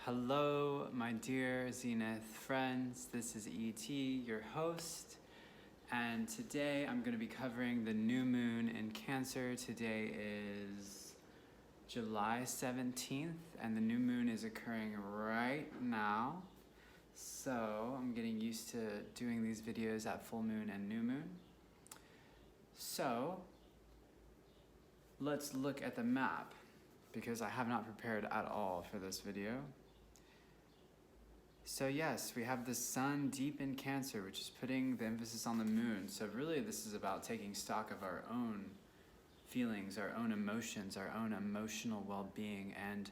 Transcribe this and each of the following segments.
Hello, my dear Zenith friends. This is ET, your host, and today I'm going to be covering the new moon in Cancer. Today is July 17th, and the new moon is occurring right now. So I'm getting used to doing these videos at full moon and new moon. So let's look at the map, because I have not prepared at all for this video. So yes, we have the sun deep in Cancer, which is putting the emphasis on the moon. So really this is about taking stock of our own feelings, our own emotions, our own emotional well-being, and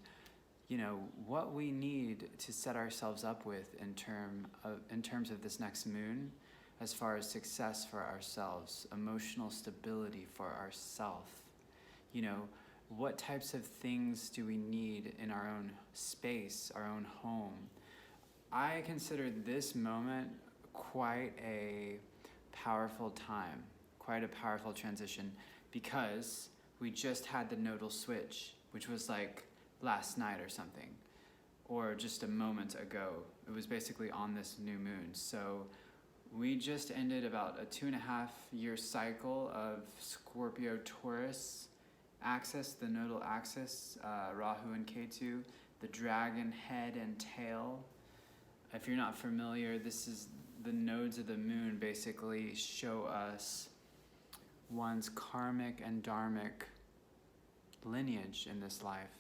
what we need to set ourselves up with in terms of this next moon, as far as success for ourselves, emotional stability for ourselves. What types of things do we need in our own space, our own home? I consider this moment quite a powerful time, quite a powerful transition, because we just had the nodal switch, which was like last night or something, or just a moment ago. It was basically on this new moon. So we just ended about a 2.5-year cycle of Scorpio-Taurus axis, the nodal axis, Rahu and Ketu, the dragon head and tail. If you're not familiar, this is the nodes of the moon basically show us one's karmic and dharmic lineage in this life.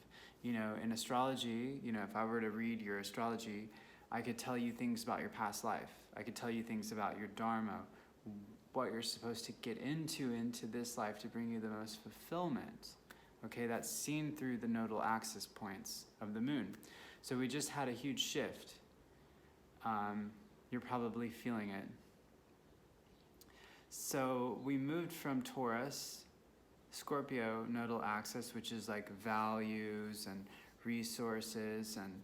In astrology, if I were to read your astrology, I could tell you things about your past life. I could tell you things about your dharma, what you're supposed to get into this life to bring you the most fulfillment. Okay, that's seen through the nodal axis points of the moon. So we just had a huge shift. You're probably feeling it. So we moved from Taurus, Scorpio nodal axis, which is like values and resources and,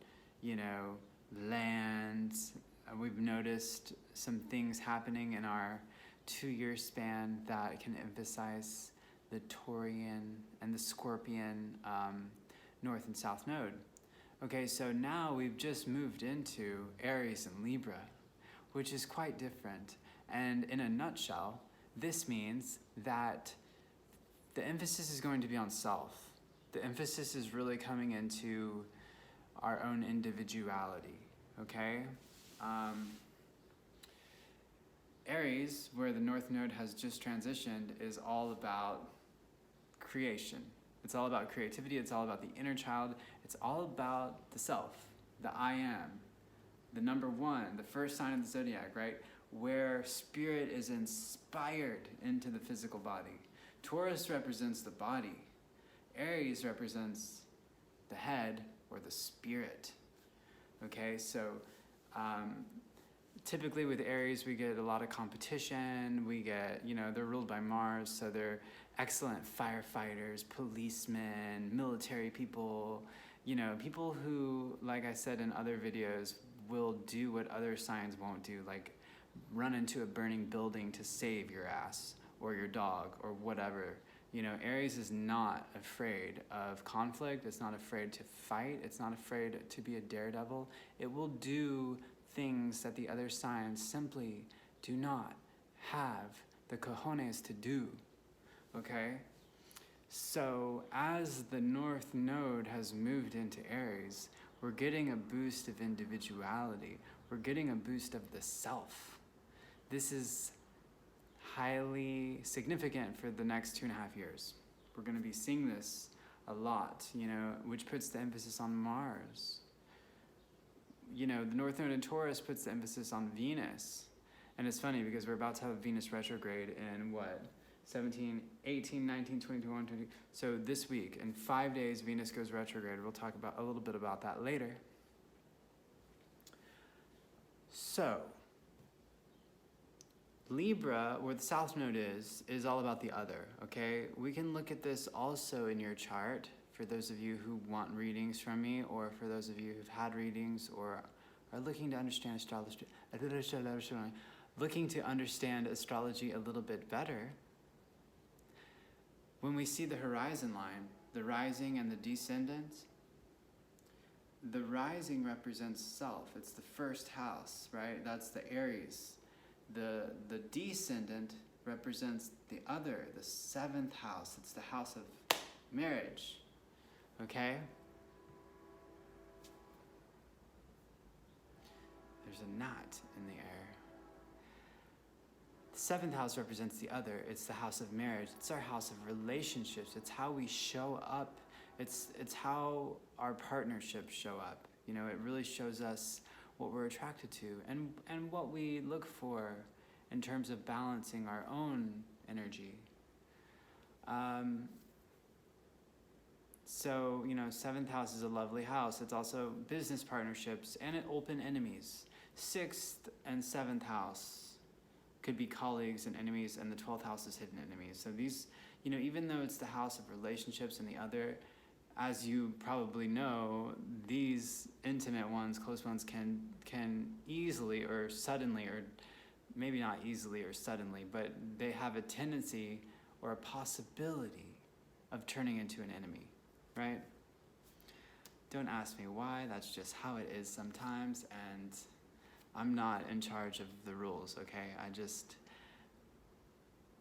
lands. We've noticed some things happening in our 2-year span that can emphasize the Taurian and the Scorpion north and south node. Okay, so now we've just moved into Aries and Libra, which is quite different. And in a nutshell, this means that the emphasis is going to be on self. The emphasis is really coming into our own individuality, okay? Aries, where the North Node has just transitioned, is all about creation. It's all about creativity, it's all about the inner child, it's all about the self, the I am, the number one, the first sign of the zodiac, right? Where spirit is inspired into the physical body. Taurus represents the body. Aries represents the head or the spirit. Okay, so typically with Aries, we get a lot of competition. We get, they're ruled by Mars, so they're excellent firefighters, policemen, military people, people who, like I said in other videos, will do what other signs won't do, like run into a burning building to save your ass or your dog or whatever. Aries is not afraid of conflict. It's not afraid to fight. It's not afraid to be a daredevil. It will do things that the other signs simply do not have the cojones to do. Okay? So as the North Node has moved into Aries, we're getting a boost of individuality. We're getting a boost of the self. This is highly significant for the next 2.5 years. We're going to be seeing this a lot, which puts the emphasis on Mars. The North Node in Taurus puts the emphasis on Venus. And it's funny because we're about to have Venus retrograde in 17, 18, 19, 20, 21, 20. So this week, in 5 days, Venus goes retrograde. We'll talk about a little bit about that later. So Libra, where the South Node is all about the other, okay? We can look at this also in your chart for those of you who want readings from me, or for those of you who've had readings or are looking to understand astrology, looking to understand astrology a little bit better. When we see the horizon line, the rising and the descendant, the rising represents self. It's the first house, right? That's the Aries. The descendant represents the other, the seventh house. It's the house of marriage, okay? There's a gnat in the air. The seventh house represents the other. It's the house of marriage. It's our house of relationships. It's how we show up. It's how our partnerships show up. You know, it really shows us what we're attracted to and what we look for in terms of balancing our own energy. So, you know, seventh house is a lovely house. It's also business partnerships and open enemies. Sixth and seventh house could be colleagues and enemies, and the 12th house is hidden enemies. So these, you know, even though it's the house of relationships and the other, as you probably know, these intimate ones, close ones, can easily or suddenly, or maybe not easily or suddenly, but they have a tendency or a possibility of turning into an enemy, right? Don't ask me why, that's just how it is sometimes, and I'm not in charge of the rules, okay? I just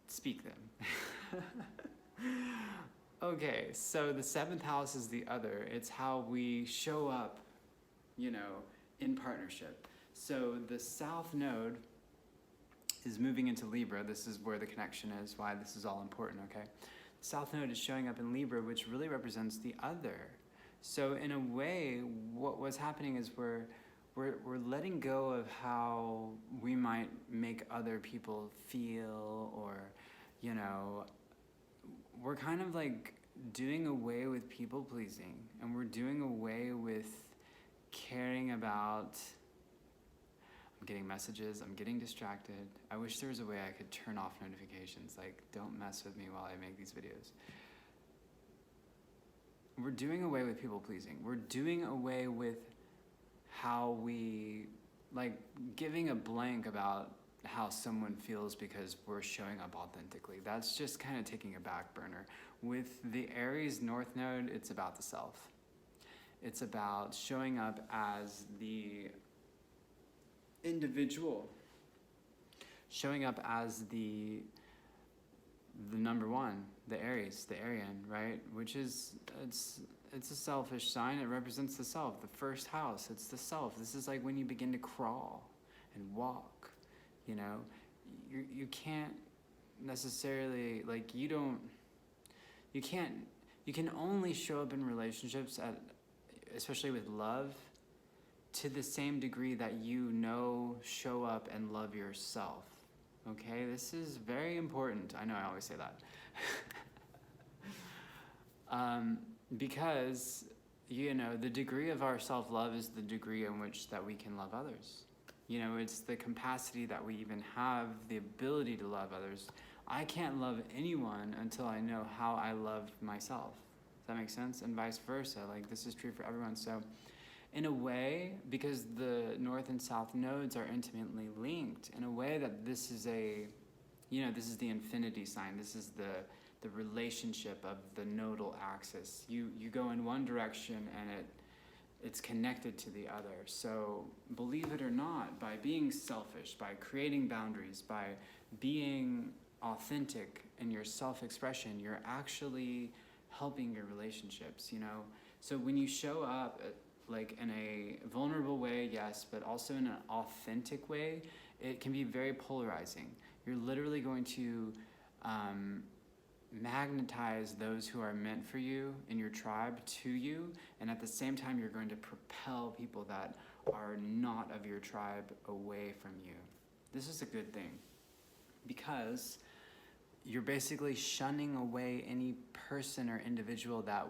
speak them. Okay, so the seventh house is the other. It's how we show up, you know, in partnership. So the south node is moving into Libra. This is where the connection is, why this is all important, okay? The south node is showing up in Libra, which really represents the other. So in a way, what was happening is we're letting go of how we might make other people feel, or, you know, we're kind of like doing away with people pleasing, and we're doing away with caring about, I'm getting messages, I'm getting distracted. I wish there was a way I could turn off notifications, like don't mess with me while I make these videos. We're doing away with people pleasing. We're doing away with how we, like giving a blank about how someone feels because we're showing up authentically. That's just kind of taking a back burner. With the Aries North Node, it's about the self. It's about showing up as the individual, showing up as the number one, the Aries, the Aryan, right? Which is, it's a selfish sign. It represents the self, the first house. It's the self. This is like when you begin to crawl and walk. You know, you can't necessarily, like, you can only show up in relationships especially with love, to the same degree that show up and love yourself. Okay, this is very important. I know I always say that. Because, you know, the degree of our self-love is the degree in which that we can love others. You know, it's the capacity that we even have the ability to love others. I can't love anyone until I know how I love myself. Does that make sense? And vice versa. Like, this is true for everyone. So, in a way, because the north and south nodes are intimately linked, in a way that this is this is the infinity sign. This is the relationship of the nodal axis. You go in one direction and it's connected to the other. So believe it or not, by being selfish, by creating boundaries, by being authentic in your self-expression, you're actually helping your relationships, you know? So when you show up like in a vulnerable way, yes, but also in an authentic way, it can be very polarizing. You're literally going to magnetize those who are meant for you in your tribe to you, and at the same time you're going to propel people that are not of your tribe away from you. This is a good thing, because you're basically shunning away any person or individual that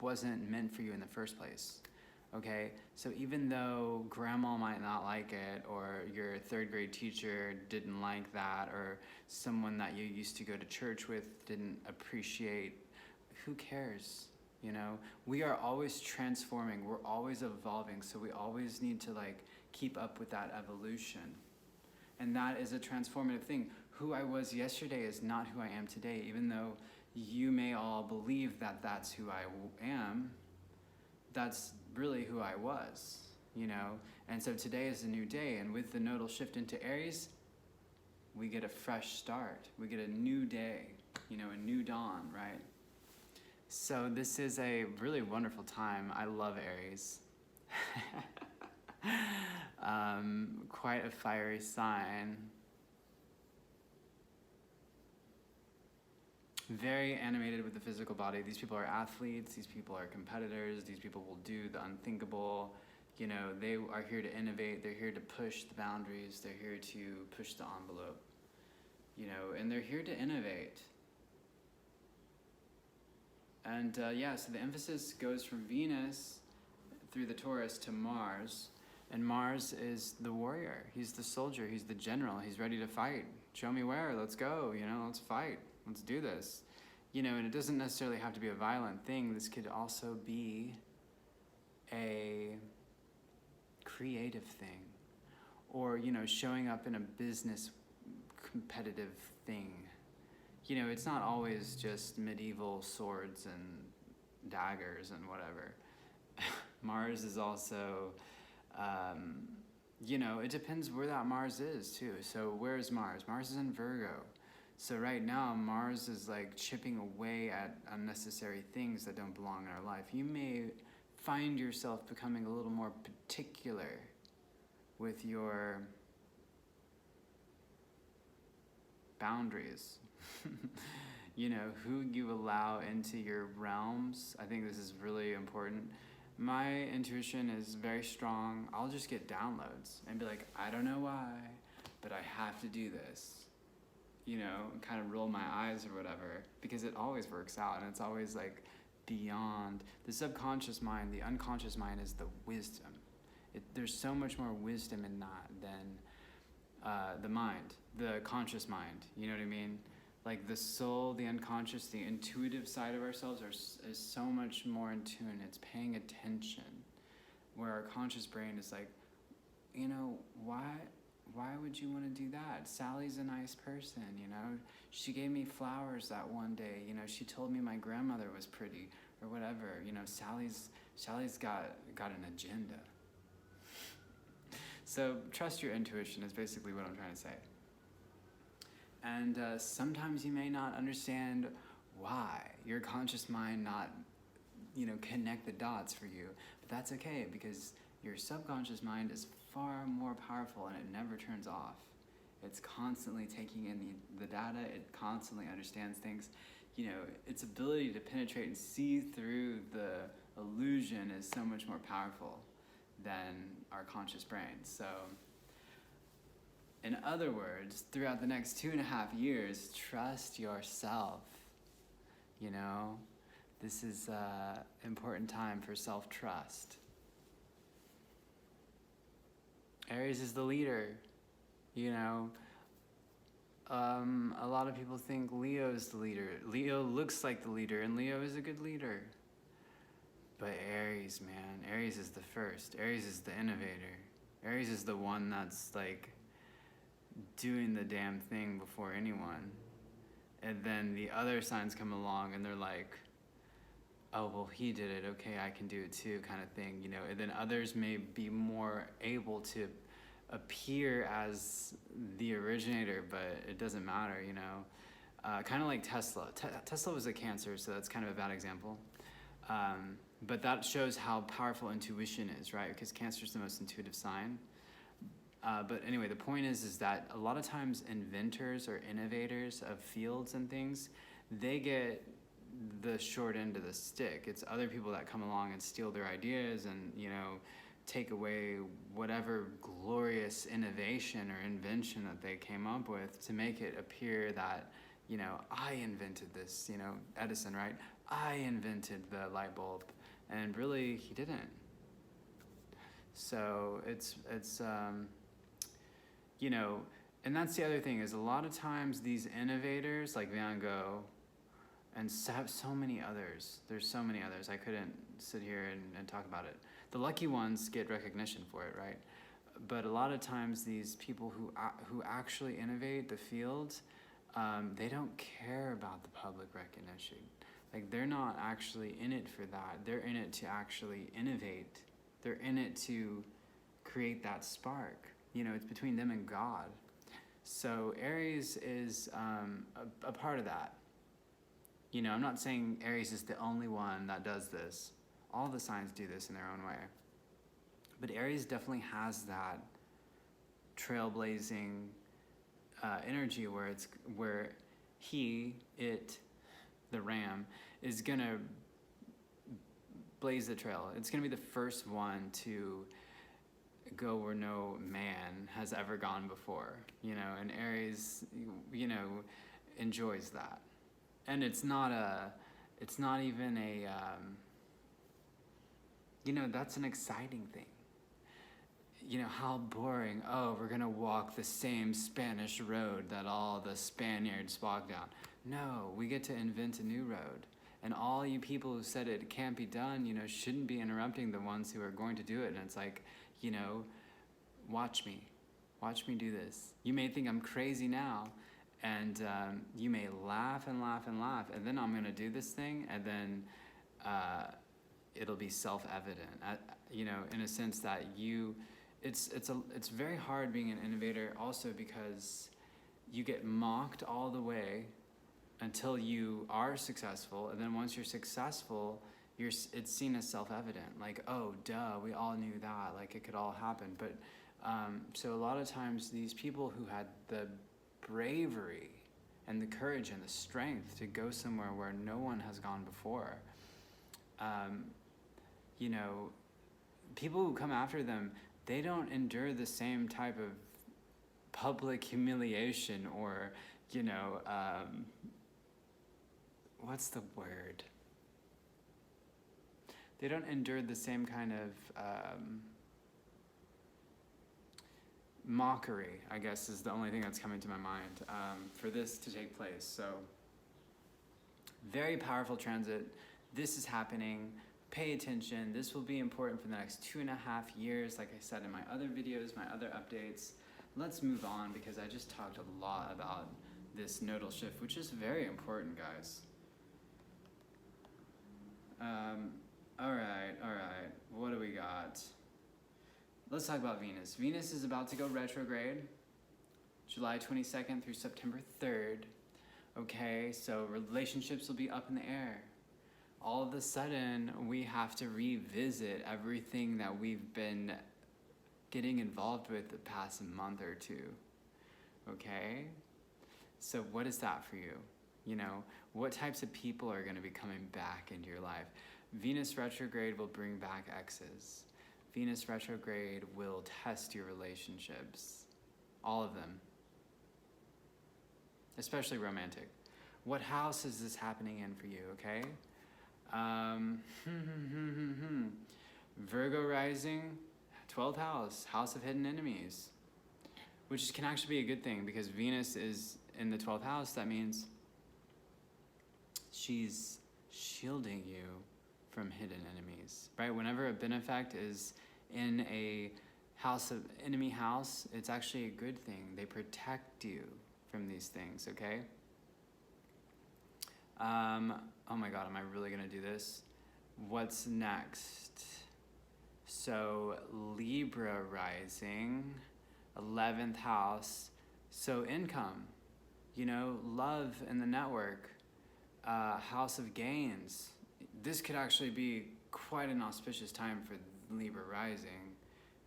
wasn't meant for you in the first place. Okay, so even though grandma might not like it, or your third grade teacher didn't like that, or someone that you used to go to church with didn't appreciate, who cares? You know, we are always transforming, we're always evolving, so we always need to like keep up with that evolution. And that is a transformative thing. Who I was yesterday is not who I am today, even though you may all believe that that's who I am. that's really who I was, And so today is a new day, and with the nodal shift into Aries, we get a fresh start. We get a new day, a new dawn, right? So this is a really wonderful time. I love Aries. Quite a fiery sign. Very animated with the physical body. These people are athletes. These people are competitors. These people will do the unthinkable. They are here to innovate. They're here to push the boundaries. They're here to push the envelope. And they're here to innovate. And so the emphasis goes from Venus through the Taurus to Mars. And Mars is the warrior. He's the soldier. He's the general. He's ready to fight. Show me where. Let's go. Let's fight. Let's do this. And it doesn't necessarily have to be a violent thing. This could also be a creative thing. Or, showing up in a business competitive thing. It's not always just medieval swords and daggers and whatever. Mars is also, it depends where that Mars is too. So where is Mars? Mars is in Virgo. So right now, Mars is like chipping away at unnecessary things that don't belong in our life. You may find yourself becoming a little more particular with your boundaries. Who you allow into your realms. I think this is really important. My intuition is very strong. I'll just get downloads and be like, I don't know why, but I have to do this. Kind of roll my eyes or whatever, because it always works out, and it's always like beyond the subconscious mind. The unconscious mind is the wisdom. There's so much more wisdom in that than the mind, the conscious mind. You know what I mean? Like the soul, the unconscious, the intuitive side of ourselves is so much more in tune. It's paying attention, where our conscious brain is like, why would you want to do that? Sally's a nice person, She gave me flowers that one day, She told me my grandmother was pretty, or whatever. Sally's got an agenda. So trust your intuition is basically what I'm trying to say. And sometimes you may not understand why. Your conscious mind not, connect the dots for you. But that's okay, because your subconscious mind is far more powerful, and it never turns off. It's constantly taking in the data. It constantly understands things. Its ability to penetrate and see through the illusion is so much more powerful than our conscious brain. So, in other words, throughout the next 2.5 years, trust yourself. This is an important time for self-trust. Aries is the leader. A lot of people think Leo is the leader. Leo looks like the leader, and Leo is a good leader. But Aries, man, Aries is the first. Aries is the innovator. Aries is the one that's like doing the damn thing before anyone. And then the other signs come along and they're like, oh, well, he did it. Okay, I can do it too, kind of thing, And then others may be more able to appear as the originator, but it doesn't matter, kind of like Tesla. Tesla was a Cancer, so that's kind of a bad example. But that shows how powerful intuition is, right? Because Cancer is the most intuitive sign. But anyway, the point is that a lot of times inventors or innovators of fields and things, they get the short end of the stick. It's other people that come along and steal their ideas and, take away whatever glorious innovation or invention that they came up with to make it appear that, I invented this, Edison, right? I invented the light bulb. And really, he didn't. So it's and that's the other thing, is a lot of times these innovators like Van Gogh and so many others, there's so many others, I couldn't sit here and talk about it. The lucky ones get recognition for it, right? But a lot of times these people who actually innovate the field, they don't care about the public recognition. Like, they're not actually in it for that. They're in it to actually innovate. They're in it to create that spark. You know, it's between them and God. So Aries is a part of that. You know, I'm not saying Aries is the only one that does this. All the signs do this in their own way. But Aries definitely has that trailblazing energy where the ram, is gonna blaze the trail. It's gonna be the first one to go where no man has ever gone before, you know, and Aries, you know, enjoys that. And it's not even a, you know, that's an exciting thing. You know, how boring. Oh, we're gonna walk the same Spanish road that all the Spaniards walked down. No, we get to invent a new road. And all you people who said it can't be done, you know, shouldn't be interrupting the ones who are going to do it. And it's like, you know, watch me do this. You may think I'm crazy now, and you may laugh and laugh and laugh, and then I'm gonna do this thing, and then it'll be self-evident. You know, in a sense that it's very hard being an innovator, also because you get mocked all the way until you are successful, and then once you're successful, it's seen as self-evident. Like, oh, duh, we all knew that. Like, it could all happen. But so a lot of times, these people who had the bravery and the courage and the strength to go somewhere where no one has gone before, you know, people who come after them, they don't endure the same type of public humiliation or, you know, what's the word? They don't endure the same kind of mockery, I guess, is the only thing that's coming to my mind for this to take place. So, very powerful transit. This is happening. Pay attention. This will be important for the next 2.5 years, like I said in my other videos, my other updates. Let's move on, because I just talked a lot about this nodal shift, which is very important, guys. All right. What do we got? Let's talk about Venus. Venus is about to go retrograde, July 22nd through September 3rd. Okay, so relationships will be up in the air. All of a sudden, we have to revisit everything that we've been getting involved with the past month or two. Okay? So what is that for you? You know, what types of people are going to be coming back into your life? Venus retrograde will bring back exes. Venus retrograde will test your relationships. All of them. Especially romantic. What house is this happening in for you, okay? Virgo rising, 12th house, house of hidden enemies. Which can actually be a good thing, because Venus is in the 12th house. That means she's shielding you from hidden enemies, right? Whenever a benefact is in a house of enemy house, it's actually a good thing. They protect you from these things, okay? Oh my God, am I really gonna do this? What's next? So Libra rising, 11th house. So income, you know, love in the network, house of gains. This could actually be quite an auspicious time for Libra rising,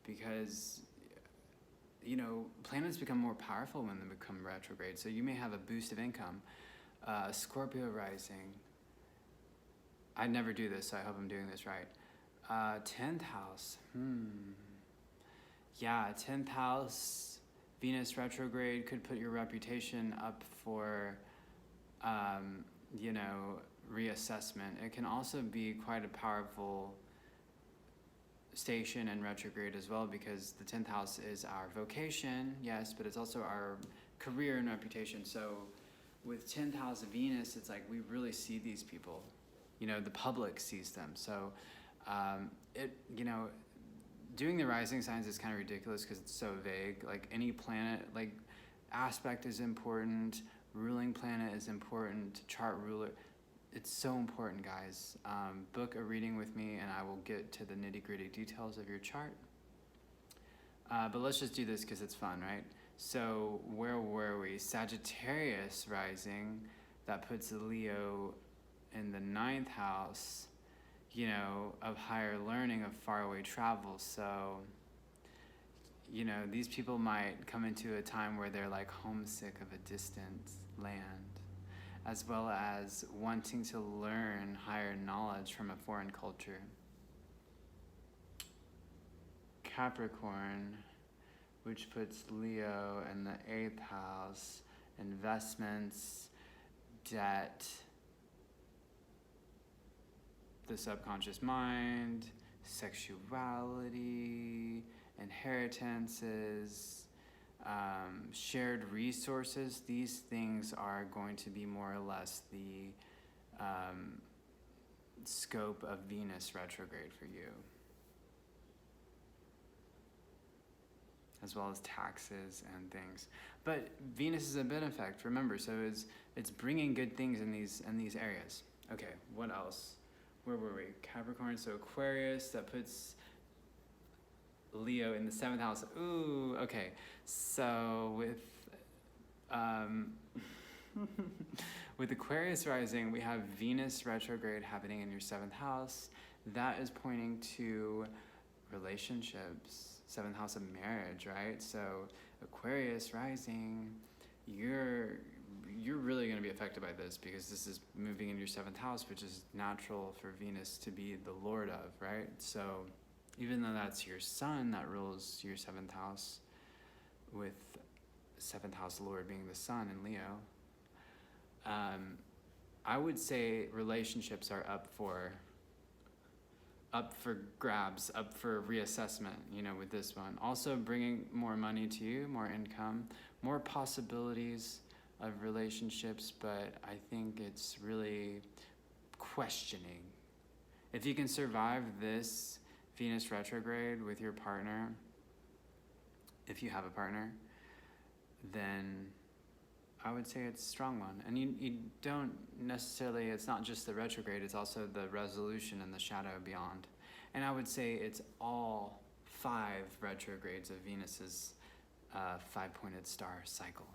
because, you know, planets become more powerful when they become retrograde. So you may have a boost of income. Scorpio rising. I never do this, so I hope I'm doing this right. 10th house. Yeah, 10th house, Venus retrograde could put your reputation up for, you know, reassessment. It can also be quite a powerful station in retrograde as well, because the 10th house is our vocation, yes, but it's also our career and reputation. So with 10th house of Venus, it's like we really see these people. You know, the public sees them. So, you know, doing the rising signs is kind of ridiculous because it's so vague. Like, any planet, like, aspect is important, ruling planet is important, chart ruler. it's so important, guys. Book a reading with me and I will get to the nitty-gritty details of your chart. But let's just do this because it's fun, right? So where were we? Sagittarius rising, that puts Leo in the 9th house, you know, of higher learning, of faraway travel. So, you know, these people might come into a time where they're like homesick of a distant land, as well as wanting to learn higher knowledge from a foreign culture. Capricorn, which puts Leo in the 8th house, investments, debt, the subconscious mind, sexuality, inheritances, shared resources. These things are going to be more or less the scope of Venus retrograde for you, as well as taxes and things. But Venus is a benefact, remember, so it's bringing good things in these areas. Okay, what else? Where were we? Capricorn, so Aquarius, that puts Leo in the 7th house. Ooh, okay. So with with Aquarius rising, we have Venus retrograde happening in your 7th house. That is pointing to relationships, 7th house of marriage, right? So Aquarius rising, you're really going to be affected by this because this is moving in your 7th house, which is natural for Venus to be the lord of, right? So even though that's your sun that rules your 7th house, with 7th house lord being the sun in Leo, I would say relationships are up for grabs, up for reassessment, you know, with this one. Also bringing more money to you, more income, more possibilities of relationships, but I think it's really questioning. If you can survive this Venus retrograde with your partner, if you have a partner, then I would say it's a strong one. And you don't necessarily, it's not just the retrograde, it's also the resolution and the shadow beyond. And I would say it's all 5 retrogrades of Venus's 5-pointed star cycle,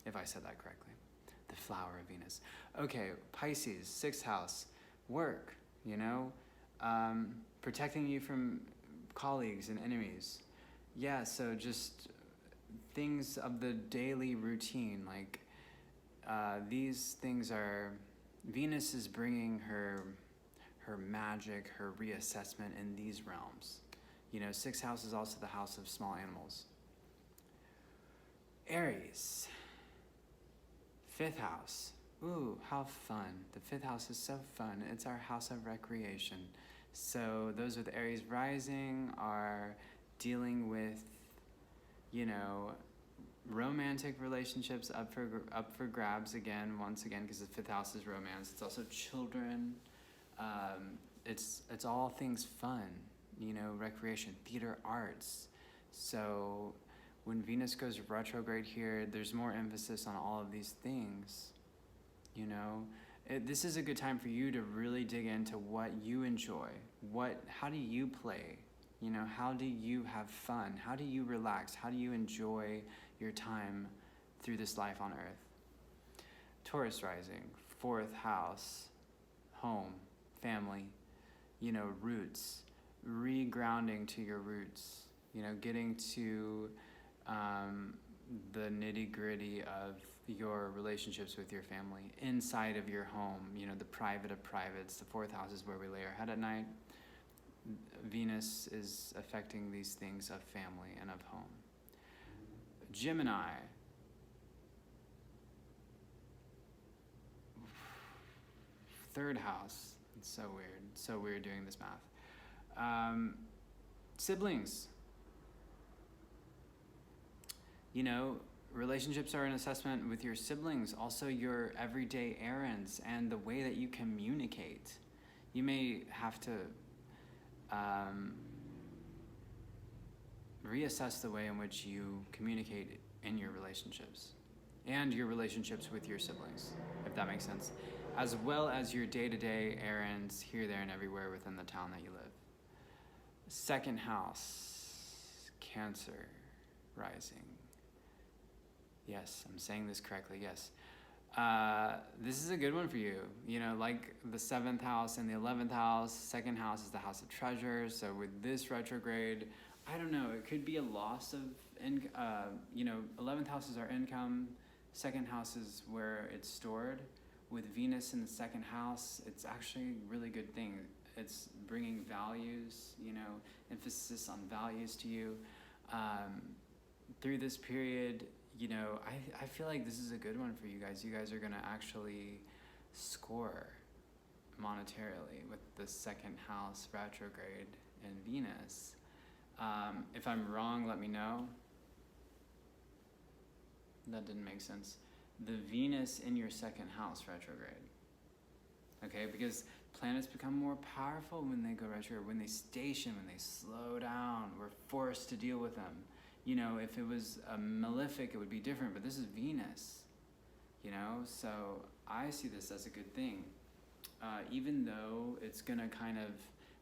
if I said that correctly. The flower of Venus. Okay, Pisces, 6th house, work, you know, protecting you from colleagues and enemies. Yeah, so just things of the daily routine, like these things are, Venus is bringing her magic, her reassessment in these realms. You know, 6th house is also the house of small animals. Aries, 5th house. Ooh, how fun. The 5th house is so fun. It's our house of recreation. So those with Aries rising are dealing with, you know, romantic relationships up for grabs once again, because the 5th house is romance. It's also children. It's all things fun, you know, recreation, theater, arts. So when Venus goes retrograde here, there's more emphasis on all of these things, you know. This is a good time for you to really dig into what you enjoy. How do you play? You know, how do you have fun? How do you relax? How do you enjoy your time through this life on Earth? Taurus rising, 4th house, home, family, you know, roots, regrounding to your roots, you know, getting to the nitty-gritty of your relationships with your family inside of your home, you know, the private of privates. The 4th house is where we lay our head at night. Venus is affecting these things of family and of home. Gemini, 3rd house. It's so weird. So weird doing this math. Siblings. You know, relationships are an assessment with your siblings, also your everyday errands and the way that you communicate. You may have to reassess the way in which you communicate in your relationships and your relationships with your siblings, if that makes sense. as well as your day-to-day errands here, there, and everywhere within the town that you live. Second house, Cancer rising. Yes, I'm saying this correctly, yes. This is a good one for you. You know, like the 7th house and the 11th house, second house is the house of treasures. So with this retrograde, I don't know, it could be a loss of, 11th house is our income, second house is where it's stored. With Venus in the second house, it's actually a really good thing. It's bringing values, emphasis on values to you. Through this period, I feel like this is a good one for you guys. You guys are going to actually score monetarily with the second house retrograde in Venus. If I'm wrong, let me know. That didn't make sense. The Venus in your second house retrograde. Okay, because planets become more powerful when they go retrograde, when they station, when they slow down. We're forced to deal with them. If it was a malefic, it would be different, but this is Venus, so I see this as a good thing. Even though it's gonna kind of,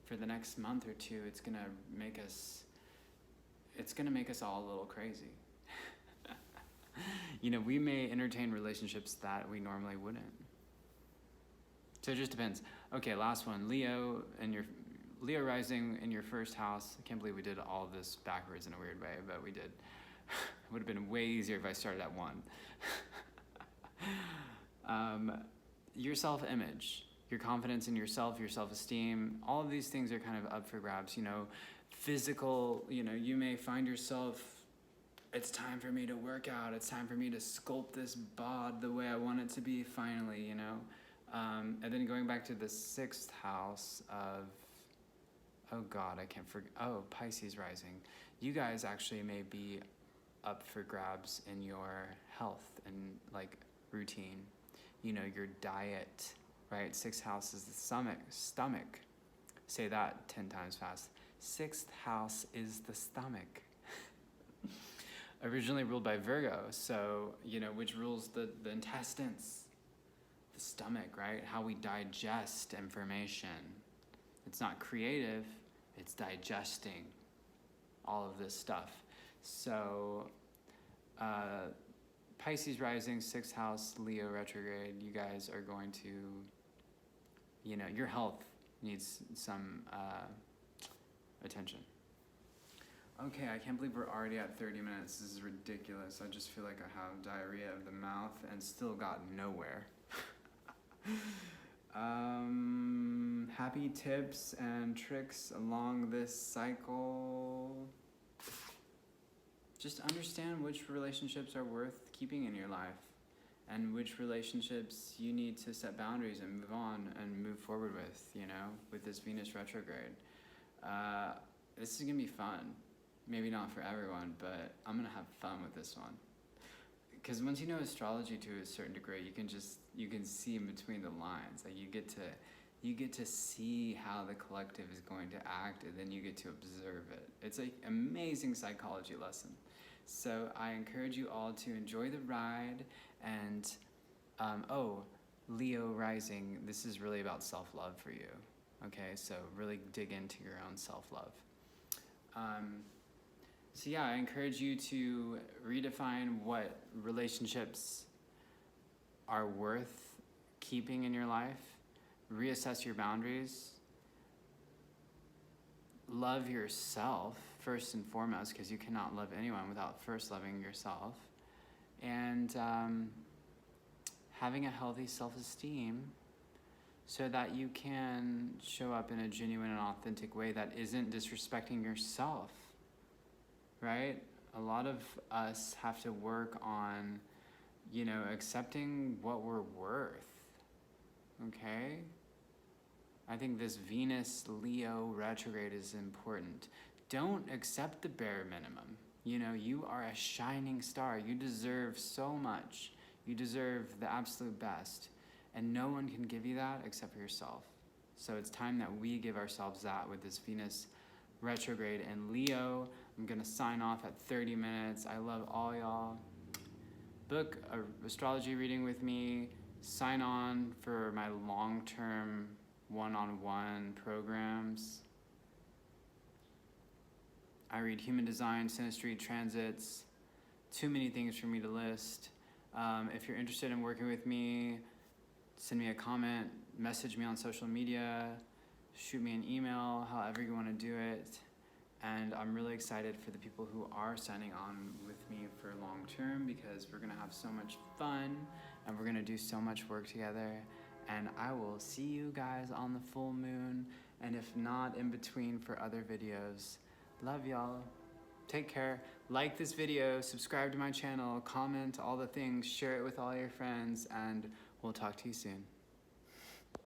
for the next month or two, it's gonna make us all a little crazy. We may entertain relationships that we normally wouldn't. So it just depends. Okay, last one. Leo rising in your first house. I can't believe we did all of this backwards in a weird way, but we did. It would have been way easier if I started at 1. Your self-image, your confidence in yourself, your self-esteem, all of these things are kind of up for grabs. Physical, you may find yourself, it's time for me to work out. It's time for me to sculpt this bod the way I want it to be finally, And then going back to the 6th house of, oh God, I can't forget. Oh, Pisces rising. You guys actually may be up for grabs in your health and routine. Your diet, right? 6th house is the stomach. Say that 10 times fast. 6th house is the stomach. Originally ruled by Virgo, so, which rules the intestines, the stomach, right? How we digest information. It's not creative, it's digesting all of this stuff. So, Pisces rising, 6th house, Leo retrograde, you guys are going to, your health needs some attention. Okay, I can't believe we're already at 30 minutes. This is ridiculous. I just feel like I have diarrhea of the mouth and still got nowhere. Happy tips and tricks along this cycle. Just understand which relationships are worth keeping in your life and which relationships you need to set boundaries and move on and move forward with this Venus retrograde. This is gonna be fun. Maybe not for everyone, but I'm gonna have fun with this one. Because once you know astrology to a certain degree, you can see in between the lines. Like you get to see how the collective is going to act, and then you get to observe it. It's an amazing psychology lesson. So I encourage you all to enjoy the ride. And Leo rising, this is really about self-love for you. Okay, so really dig into your own self-love. So yeah, I encourage you to redefine what relationships are worth keeping in your life, reassess your boundaries, love yourself first and foremost, because you cannot love anyone without first loving yourself, and having a healthy self-esteem so that you can show up in a genuine and authentic way that isn't disrespecting yourself. Right? A lot of us have to work on, accepting what we're worth. Okay? I think this Venus-Leo retrograde is important. Don't accept the bare minimum. You are a shining star. You deserve so much. You deserve the absolute best. And no one can give you that except for yourself. So it's time that we give ourselves that with this Venus retrograde and Leo. I'm gonna sign off at 30 minutes. I love all y'all. Book an astrology reading with me. sign on for my long-term one-on-one programs. I read human design, synastry, transits, too many things for me to list. If you're interested in working with me, send me a comment, message me on social media, shoot me an email, however you want to do it. And I'm really excited for the people who are signing on with me for long term, because we're going to have so much fun and we're going to do so much work together. And I will see you guys on the full moon, and if not, in between for other videos. Love y'all. Take care. Like this video, subscribe to my channel, comment all the things, share it with all your friends, and we'll talk to you soon.